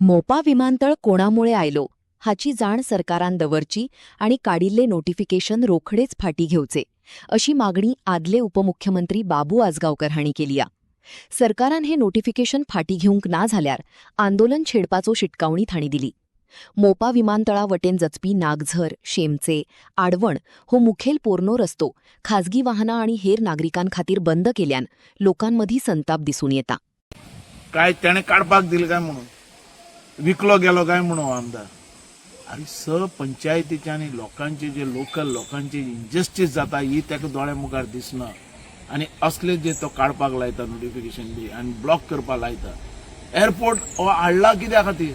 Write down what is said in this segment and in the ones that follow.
मोपा विमानतळ कोणामुळे आयलो हाची जाण सरकारान दवरची आणि काडिल्ले नोटिफिकेशन रोखडेच फाटी घेवचे अशी मागणी आदले उपमुख्यमंत्री बाबू आजगावकर हांणी केली. सरकारान हे नोटिफिकेशन फाटी घेवंक ना जाल्यार आंदोलन छेडपाचो शिटकावणी तांणी दिली. मोपा विमानतळा वटेन जचपी नागझर, शेमचे, आडवण हो मुखेल पोरनो रस्तो खाजगी वाहनां आणि हेर नागरिकांखातीर बंद केल्यान लोकांमधी संताप दिसून येता. काय त्याने काढपाक दिलं काय म्हणून, विकलो गेलो काय म्हणून आमदार. आणि पंचायतीचे आणि लोकांचे जे लोकल लोकांचे इनजस्टीस जाता ही त्याका दोळ्या मुखार दिसना. आणि असले जे तो काढपाक लायता नोटिफिकेशन बी आणि ब्लॉक करपाक लायता. एअरपोर्ट हाडला कित्या खातीर,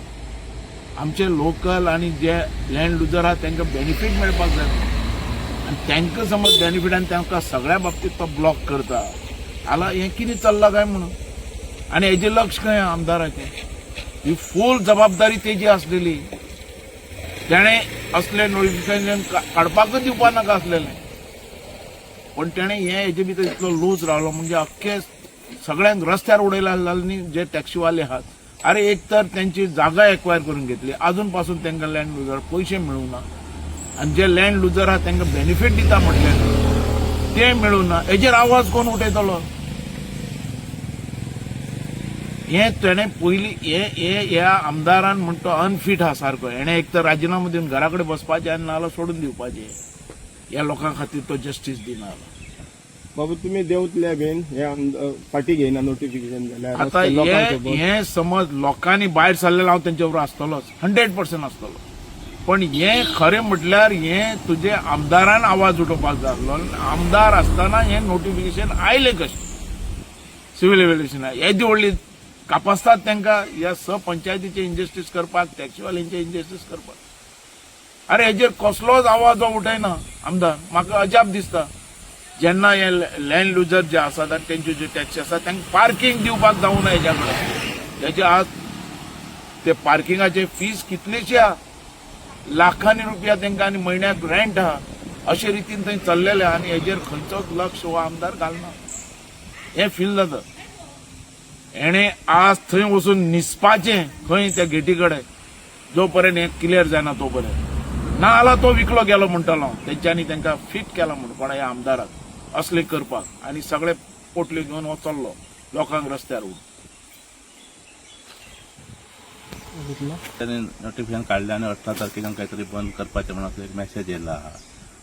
आमचे लोकल आणि जे लँड लुजर आहा तांकां बेनिफीट मेळपाक जाय. आणि तांकां समज बेनिफीट आनी तांकां सगळ्या बाबतीत तो ब्लॉक करता हाला हें कितें चल्लां काय म्हणून. आणि हेजें लक्ष खंय आमदाराचें. ही फूल जबाबदारी तेजी आसलेली. तेणे असले नोटिफिकेशन काडपाकच दिवपा नाका आसलेलें. पण तेणे हेजे भितर इतलो लूज रावलो म्हणजे अख्खे सगळ्यांक रस्त्यार उडयला न्ही जे टॅक्सीवाले आहात. अरे एक तर त्यांची जागा एक्वायर करून घेतली, अजून पासून तांकां लँड लुजर पयशे मेळूं ना. आणि जे लँड लुजर आहात तांकां बेनिफीट दिता म्हटलें ते मेळूं ना. हेजेर आवाज कोण उठयतलो. हे तेणे पयलीं ह्या आमदारान म्हणतो अनफीट आहा सारको. हेणे एक तर राजिनामो दिवन घरा कडेन बसपाचें आनी नाल्यार सोडून दिवपाचें. ह्या लोकां खातीर तो जस्टीस दिना. बाबा तुम्ही देवतल्या बीन हे फाटी घेयना नोटिफिकेशन जाल्यार आता हे समज लोकांनी भायर सरलेलो हांव तेंचे बरोबर आसतलोच, 100% आसतलो. पण हे खरें म्हटल्यार हे तुजे आमदारान आवाज उठोवपाक जाय आसलो. आमदार आसतना हे नोटिफिकेशन आयले कशें सिव्हील एव्हिएशन येदी व्हडली कापासतात तांकां ह्या पंचायतीचे इनजस्टीस करपाक, टॅक्सीवाल्यांचे इनजस्टीस करपाक. अरे हेजेर कसलोच आवाज उठयना आमदार. म्हाका अजाप दिसता. जेन्ना हे लँड लुजर जे आसात तेंचे जे टॅक्सी आसा तांकां पार्किंग दिवपाक जावना हेज्या कडेन. हेजे आज ते पार्किंगाचे फीज कितलीशी आहा, लाखांनी रुपया तांकां आनी म्हयन्याक रेंट आहा. अशे रितीन थंय चल्लेले आनी हेजेर खंयचोच लक्ष हो आमदार घालना. हें फील जाता. हेणे आज थंय वचून न्हिसपाचें खंय त्या गेटी कडेन जो पर्यंत हें क्लियर जायना तो पर्यंत. ना जाल्यार तो विकलो गेलो म्हणटलो. तेंच्यांनी तांकां फिट केला म्हणून कोणा ह्या आमदाराक असले करपाक. आनी सगळे पोटल्यो घेवन हो चल्लो लोकांक रस्त्यार उडोवन. त्याने नोटिफिकेशन काढले आणि 18 तारखेच्यान काहीतरी बंद करपाचें म्हणून एक मेसेज येयला.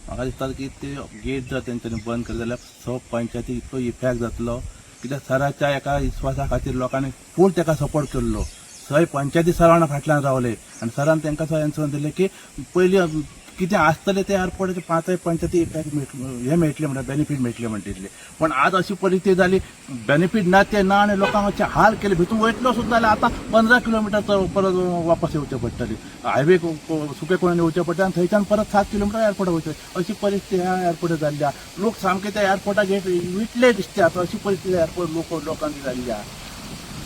म्हाका दिसता की ते गेट जर तेंच्यांनी बंद केले जाल्यार पंचायती इतलो इफेक्ट जातलो. कित्याक सराच्या एका विस्वासा खातीर लोकांनी फूल ताका सपोर्ट केल्लो. सय पंचायती सरांना फाटल्यान रावले आनी सरान तांकां सगळ्यांक दिलें की पयलीं कितें आसतलें ते एअरपोर्टाचे 5 पंचायती इफेक्ट हे मेळटले म्हणटा, बेनिफीट मेळटले म्हणटिले. पण आज अशी परिस्थिती जाली बेनिफीट ना ते ना आनी लोकांचे हाल केले. भितून वयतलो सुद्दां जाल्यार आतां 15 किलोमिटर परत वापस येवचें पडटली. हायवे सुके कोणान येवचें पडटा आनी थंयच्यान परत 7 किलोमिटर एअरपोर्टार वयचें. अशी परिस्थिती ह्या एअरपोर्टार जाल्ली आहा. लोक सामके त्या एअरपोर्टाक विटले दिसता. अशी परिस्थिती एअरपोर्ट लोकांची जाल्ली आहा.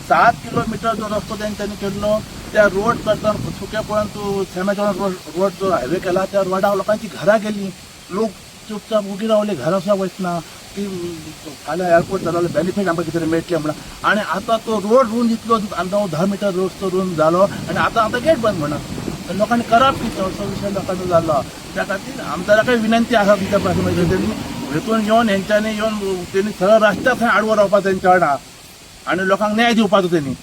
7 किलोमिटर जो रस्तो तेंच्यांनी केल्लो त्या रोड करताना सुकेपणान तूं सेमेच्या रोड जो हायवे केला त्या रोडार लोकांची घरां गेली. लोक चुपचाप उगी रावले, घरा सुद्दां वयतना की फाल्यां एअरपोर्ट जालो बेनिफीट आमकां कितें मेळटलें म्हणून. आनी आतां तो रोड रूंद इतलो 9-10 मीटर रोड तो रूंद जालो आनी आतां गेट बंद म्हणून लोकांनी करप कितें असो विशय लोकांचो जाल्लो. त्या खातीर आमदाराकय विनंती आसा तुमच्या पासून तेणी हेतून येवन हेंच्यांनी येवन तेणी सरळ रस्त्यार थंय आडवो रावपाक तेंच्या वांगडा आनी लोकांक न्याय दिवपाचो तेणी.